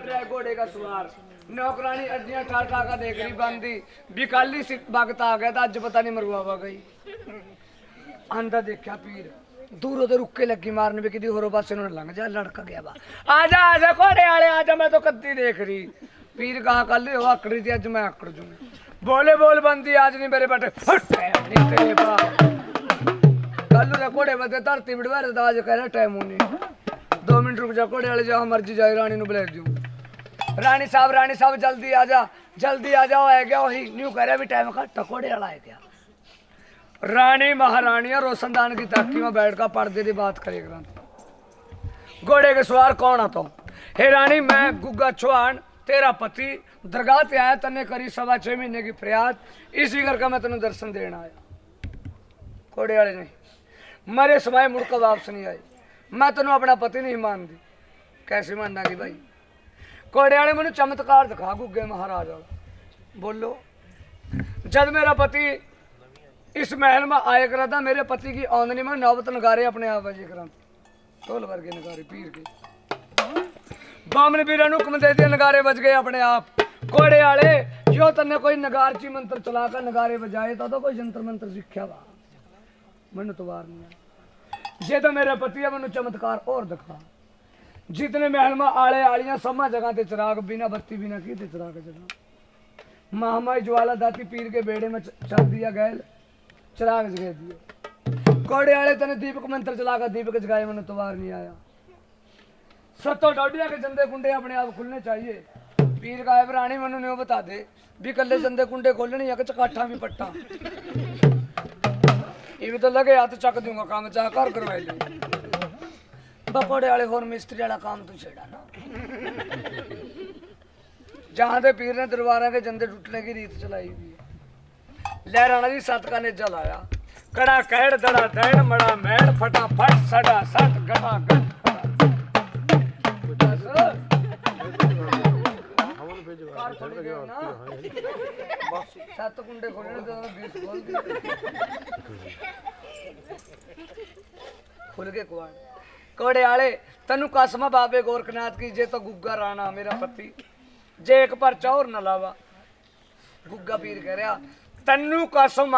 रहा है घोड़े का सवार। नौकरानी अड्डियां ठाठा का देख रही बंदी बिकाली से भगत आ गया था अज पता नहीं मरवावा गई। आंदा देखा पीर दूर उधर रुक के लगी मारने भी किसी होरो पासे लंघ जा लड़का गया बा आजा आजा घोड़े वाले आजा मैं तो कद्दी देख रही। पीर कहा कल वो आकड़ी थी अज मैं आकड़ दूंगा। बोले बोल बंदी आज नहीं मेरे बेटे तेरे बा कल घोड़े बदे धरती बिड़वा आज कह रहा टाइम होनी 2 मिनट रुक जा घोड़े वाले जहाँ मर्जी जाए रानी नु बुला दूं। रानी साहब जल्दी आ जाओ है क्या वही न्यू कह रहा भी टाइम घट घोड़े वाला है क्या। रानी महारानियां रोशनदान की ताकी में बैठ कर पर्दे की बात करेगा। घोड़े के सवार कौन आता हूँ? हे रानी मैं गुग्गा चौहान तेरा पति दरगाह पे आया तने करी 6.25 महीने की फरियाद इसी करके मैं तेन दर्शन देना आया। घोड़े वाले नहीं मरे समय मुड़कर वापस नहीं आई मैं तेन अपना पति नहीं मानती। कैसे मानना की भाई? घोड़े वाले मैंने चमत्कार दिखा गुग्गे महाराज वाला। बोलो जब मेरा पति इस महल में आया करा था मेरे पति की आमदनी में नौबत नगारे अपने आप बजे करा ढोल वर्गे नगारे पीर के बामन पीर हुक्म दे दिया नगारे बज गए अपने आप। घोड़े वाले जो तन्ने कोई नगारची मंत्र चलाकर नगारे बजाए तो कोई जंतर मंत्र सीखा वा मैंने तो वार नहीं जे तो मेरे पति है मैंने चमत्कार और दिखा। जितने महल में आले आलियां समा जगह ते चिराग बिना बत्ती बिना की ते चिराग जगह महामाई ज्वाला दाती पीर के बेड़े में चल दिया गैल चिराग जगह दिए। घोड़े वाले तने दीपक मंत्र चलाकर दीपक जगाए मैंने तो वार नहीं आया। सत्तो डॉडिया के जंदे कुंडे अपने आप खुलने चाहिए। पीर का रानी मैंने नहीं बता दे भी कल्ले जंदे कुंडे खोलने या चकाठा भी पट्टा ये भी तो लगे हाथ चक दूंगा काम चाह कर करवाई ले। बकोड़े वाले होर मिस्त्री वाला काम तू छेड़ा ना जहां से पीर ने दरबारा के जंदे टूटने की रीत चलाई हुई है। लहराना जी सत का नेजा लाया कड़ा कहड़ दड़ा दैन मड़ा मैड़ फटाफट सड़ा सट गड़ा गट सत कुंडे खोलने तो 20 खोल दिए खुल के कुआं। घोड़े वाले तेनू कसम बाबे गोरखनाथ की जे तो गुग्गा राणा मेरा पति जे एक परचा और न लावा। गुग्गा पीर कह रहा तेनू कसम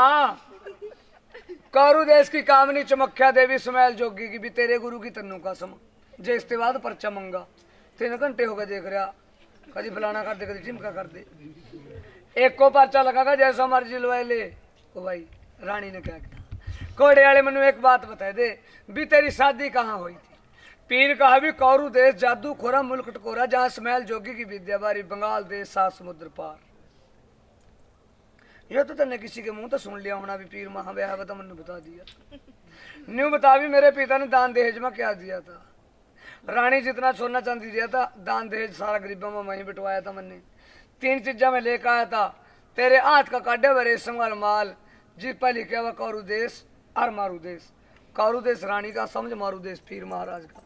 कारू देश की कामनी चमख्या देवी सुमैल जोगी की भी तेरे गुरु की तेनू कसम जे इसके बाद परचा मंगा 3 घंटे हो गए देख रहा कभी फलाना कर दे कभी चिमका कर दे एक को पर्चा लगागा जैसा मर्जी लवाए ले। ओ भाई रानी ने क्या कहा घोड़े वाले मैंने एक बात बता दे भी तेरी शादी कहाँ हुई थी? पीर कहा भी कौरू देश जादू खोरा मुल्क टकोरा जहाँ स्मैल जोगी की विद्या बारी बंगाल देश 7 समुद्र पार। ये तो तन्ने किसी के मुंह तो सुन लिया होना भी पीर महाव्याह बता मैंने बता दिया न्यू बता भी मेरे पिता ने दान दहेज में क्या दिया था। रानी जितना सोना चांदी दिया था दान दहेज सारा गरीबों में वहीं बिटवाया था मैंने। 3 चीजा में लेकर आया था तेरे हाथ का काटे हुए रेशम का माल जिस पर लिखा हुआ कौरू देश और मारू देश। कौरू देश रानी का समझ मारू देश पीर महाराज का।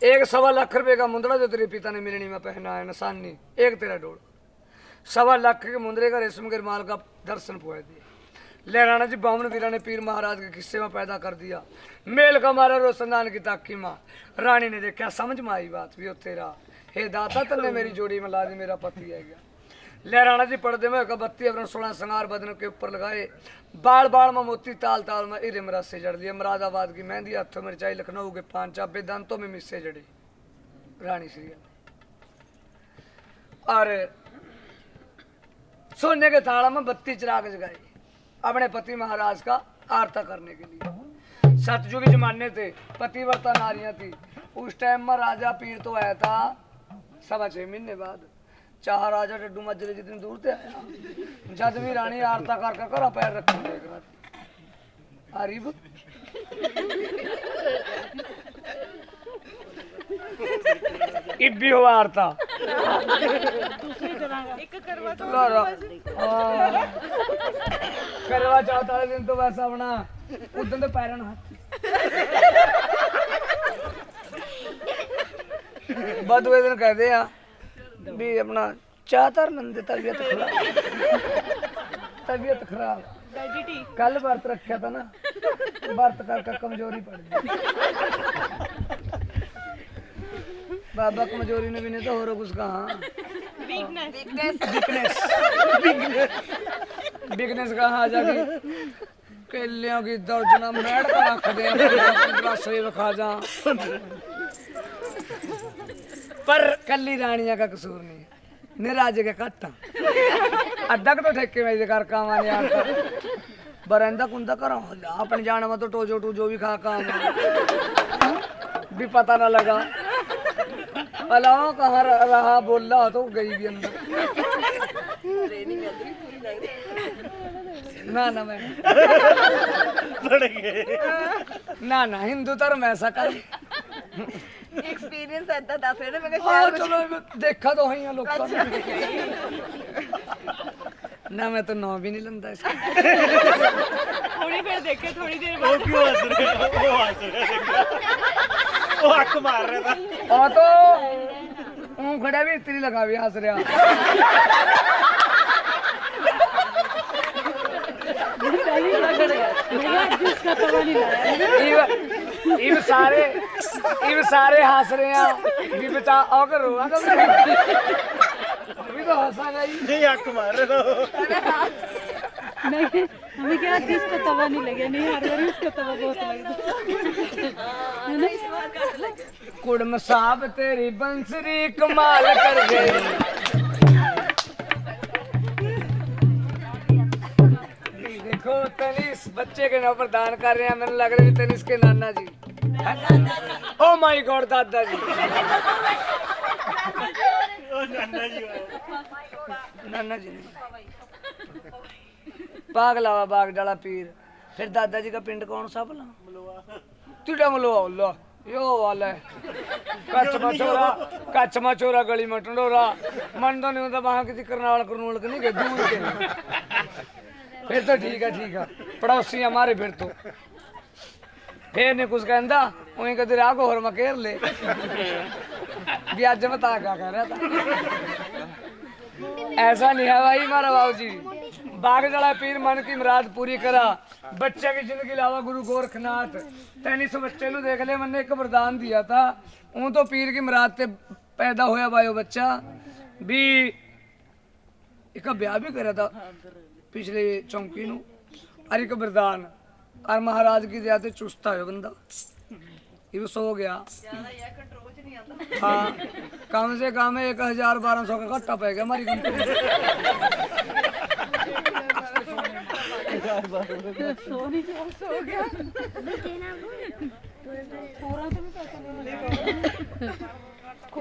1.25 लाख रुपए का मुंदड़ा जो तेरे पिता ने मिलनी में पहना है निशानी एक तेरा डोल 1.25 लाख के मुंदरे का रेशम के माल का दर्शन पुआ दिया। लहराना जी बामन वीरा ने पीर महाराज के किस्से में पैदा कर दिया मेल का मारा रोशनदान की ताकी माँ। रानी ने देखा समझ में आई बात भी हो तेरा हे दाता तन्ने मेरी जोड़ी में ला दी मेरा पति है गया। लहराना जी पर्दे में बत्ती अपना 16 संगार बदन के ऊपर लगाए बाल बाल में मोती ताल ताल में इरे मराज से जड़ दिया। मरादाबाद की मेहंदी हाथों में रचाई लखनऊ के 5 चाबे दांतों में मिस्से जड़े रानी श्री और सोने के थाड़ा में बत्ती चिराग जगाई अपने पति महाराज का आरता करने के लिए। सतयुग जमाने थे पतिव्रता नारियां थी उस टाइम में राजा पीर तो आया था 6.25 महीने बाद चाह राजा डड्डू मजरे जितनी दूर से आया जद भी रानी आरता कर कर पैर रख अरीब इब्बी हुआ आरता करवा चौथ वाले दिन तो वैसा अपना उदन तो पैरन बदवे दिन कहते हैं भी अपना चाहता नंदे तबीयत खराब कल व्रत रखा था ना व्रत करके कमजोरी पड़ गई। बाबा कमजोरी ने भी नहीं तो हो कुछ कहा बिकनेस कहा जाके केलियों की दर्जना मैड का रख दे सेब खा जा पर कली रानिया का कसूर नहीं है निराज के कट्टा अद्धा तो ठेके में कर काम आने यार बरंदा कुंदा करो अपने जाने में तो टोजो टूजो भी खा काम भी पता ना लगा अलावा कहाँ रहा बोल रहा तो गई भी अंदर ना ना मैं ना हिंदू धर्म ऐसा कर एक्सपीरियंस ऐसा दस रहे मैं चलो देखा तो है लोगों ने ना मैं तो नौ भी नहीं लंदा इसका थोड़ी देर देखे थोड़ी देर बाद वो क्यों हंस रहे हो वो हंस रहे वो हक मार रहा था और तो खड़ा भी इतनी लगा भी हंस रहा इव सारे हंस रहे हैं भी बचा और रोआ अभी तो हंसा नहीं नहीं हक मार रहे था नहीं हमें क्या इसको तवा नहीं लगे नहीं हर बार इसको तवा बहुत लगता कुड़म साहब तेरी बंसरी कमाल कर गई देखो तनिष बच्चे के नाम पर दान कर रहे हैं मैंने लग रहा है तनिष के नाना जी ओ माय गॉड दादा जी नाना जी नहीं बाग लावा बाग डाला पीर फिर दादाजी का पिंड कौन सा बोला तुड़ा मलवा यो वाला है कच्छ मचोरा गली में टंडोरा मन तो नहीं होता वहां किसी करनाल करनूल के नहीं गए दूर के फिर तो ठीक है पड़ोसी हमारे फिर तो फिर ने कुछ कहता वहीं कदर आगो और मकेर ले भी आज बता क्या कह रहा था ऐसा नहीं है भाई हमारा बाबू जी बाग जड़ा पीर मन की मुराद पूरी करा बच्चे की जिंदगी लावा गुरु गोरखनाथ तैनी सो बच्चे नु देख ले मैंने एक वरदान दिया था ऊं तो पीर की मुराद ते पैदा होया भाई बच्चा भी एक ब्याह भी करा था पिछले चौंकी नु और एक वरदान और महाराज की दया ते चुस्ता है बंदा ये सो गया हाँ कम से कम 1200 का घट्टा पै गया हमारी कंपनी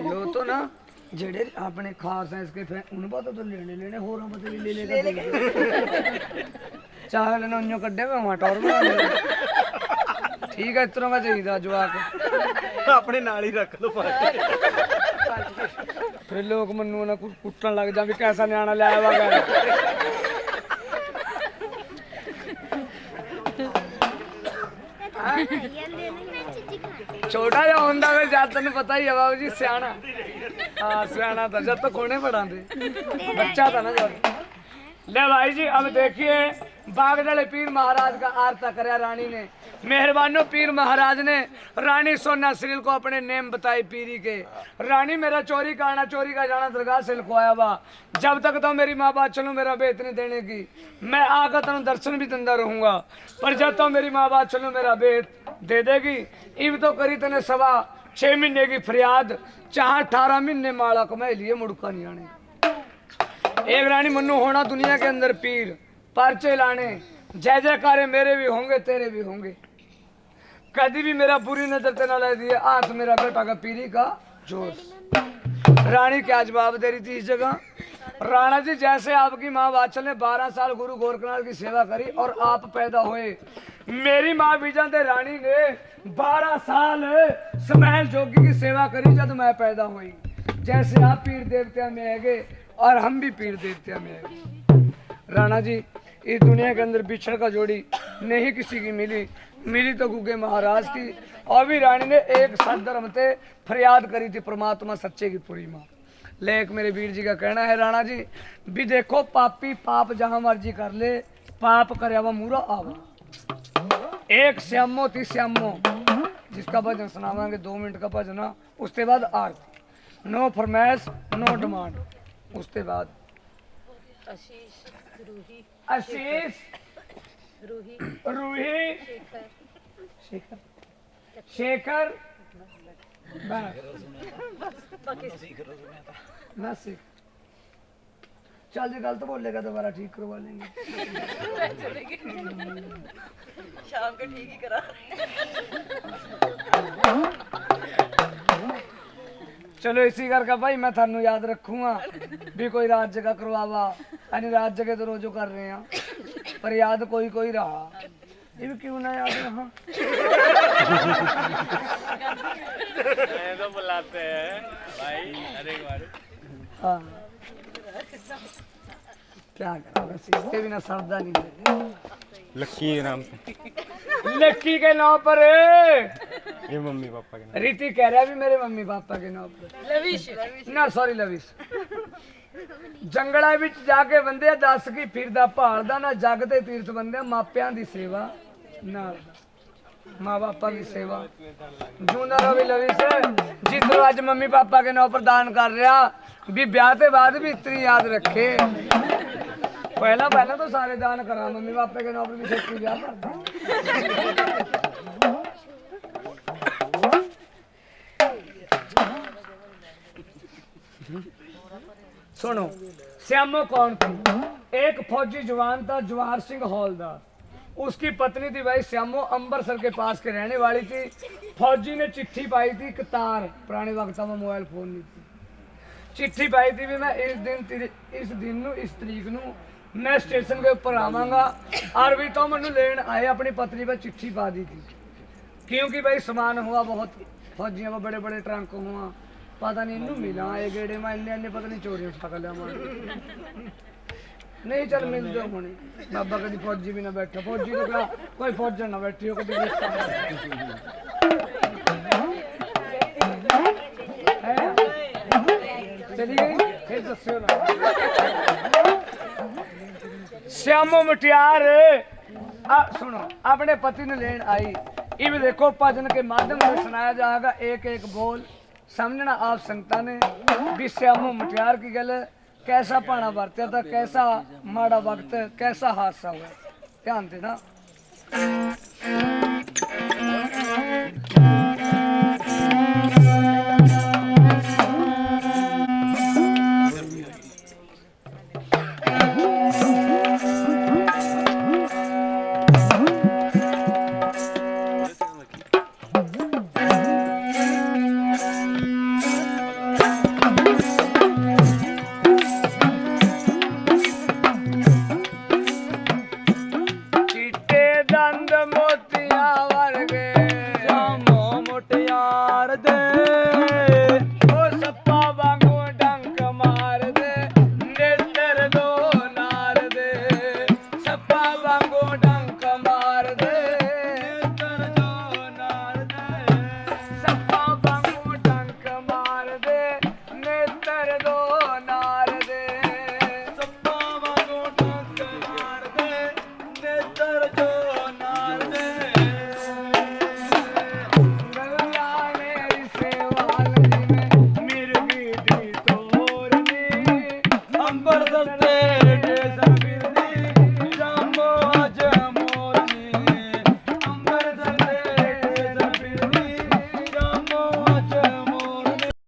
यो तो ना जेड़े अपने खास हैं इसके उन बात तो लेने होरा मत भी ले लेगा चाहे लेना उन्यों कड्डे में वहां टोर में ठीक है इतना का चाहिए जवाक अपने नाल ही रख लो फिर लोग मनु ना कुटन लग जा भी कैसा न्याणा लाया हुआ है छोटा जा होंदा वे जात तने पता ही है बाबू जी सियाना हां सियाना था जब तो कोने पढ़ाते बच्चा था ना जब ले भाई जी अब देखिए बागडले पीर महाराज का आरता करया रानी ने मेहरबानो पीर महाराज ने रानी सोना श्रील को अपने नेम बताए पीरी के रानी मेरा चोरी का आना चोरी का जाना दरगाह से लिखवाया बा जब तक तो मेरी माँ बात चलूँ मेरा बेत नहीं देने की मैं आकर तेन दर्शन भी दंदा रहूंगा पर जब तो मेरी माँ बात चलूँ मेरा बेत दे देगी इब तो करी तने 6.5 महीने की फरियाद चाहे 18 महीने माला कमाई लिए मुड़का नहीं आने एक रानी मनु होना दुनिया के अंदर पीर पर्चे लाने जय जयकारे मेरे भी होंगे तेरे भी होंगे कभी भी मेरा बुरी नजर ते ना ले दिए हाथ मेरा बेटा का पीरी का जोश रानी क्या जवाब दे रही थी इस जगह राणा जी जैसे आपकी माँ वाचल ने 12 साल गुरु गोरखनाथ की सेवा करी और आप पैदा हुए मेरी माँ विजन दे रानी ने 12 साल समैल जोगी की सेवा करी जब मैं पैदा हुई जैसे आप पीर देवता में है और हम भी पीर देवता में है राणा जी इस दुनिया के अंदर बिछड़ का जोड़ी नहीं किसी की मिली तो गुगे महाराज की और भी रानी ने एक सदधर्म से फरियाद करी थी परमात्मा सच्चे की पूरी माँ लेक मेरे वीर जी का कहना है राणा जी भी देखो पापी पाप जहां मर्जी कर ले पाप करे वा मूरा आवा एक श्यामो थी श्यामो जिसका भजन सुनावांगे 2 मिनट का भजन उसके बाद आरती नो फरमाइश नो डिमांड। उसके बाद आशीष रूही आशीष रूही रूही शेखर शेखर शेखर बस ना सीख। चल जी गलत बोलेगा दोबारा ठीक करवा लेंगे। शाम को ठीक ही करा। चलो इसी करके भाई मैं थानू याद रखूंगा भी कोई रात जगह करवावा यानी रात जगह तो रोजो कर रहे हैं पर याद कोई कोई रहा। ये भी क्यों ना याद रहा। तो बुलाते हैं भाई हर एक बार। हाँ क्या करा बस इसके बिना सरदा नहीं है। लक्की के नाम से। लक्की के नाम पर ये मम्मी पापा के नाम। रीति कह रहा है भी मेरे मम्मी पापा के नाम पर। लविश ना सॉरी लविश। जंगला विच जाके बंदे दस की फिरदा भालदा ना जगते तीर्थ बंदे मापियां दी सेवा ना माँ बापा की सेवा जूंदा रवि लविश जितनो अज मम्मी पापा के नाम पर दान कर रहा भी ब्याह के बाद भी इतनी याद रखे। पहला पहला तो सारे दान करा मम्मी पापा के नाम पर भी छेती ब्याह कर। सुनो श्यामो कौन थी? एक फौजी जवान था जवाहर सिंह हौलदार। उसकी पत्नी थी भाई श्यामो अम्बरसर के पास के रहने वाली थी। फौजी ने चिट्ठी पाई थी कतार पुराने वक्त में मोबाइल फोन नहीं थी। चिट्ठी पाई थी भी मैं इस दिन इस तरीक नू मैं स्टेशन के ऊपर आवांगा और भी तो मैनू लेन आए अपनी पत्नी पर चिट्ठी पा दी थी क्योंकि भाई सामान हुआ बहुत फौजियों में बड़े बड़े ट्रंक हुआ पता नहीं इनू मिला ये गेड़े में इन्ने पता नहीं चोरी उठा लिया नहीं चल मिल जाओ होने बाबा कभी फौजी भी ना बैठा फौजी को क्या कोई फौजन ना बैठी हो कभी चली गई फिर दस्यो ना श्यामो मुटियार सुनो अपने पति ने लेन आई। ये भी देखो भजन के माध्यम से सुनाया जाएगा एक एक बोल समझना आप संगता ने भी श्यामो मुटियार की गल कैसा पाना बरत्या था कैसा माड़ा वक्त कैसा हादसा हुआ ध्यान देना।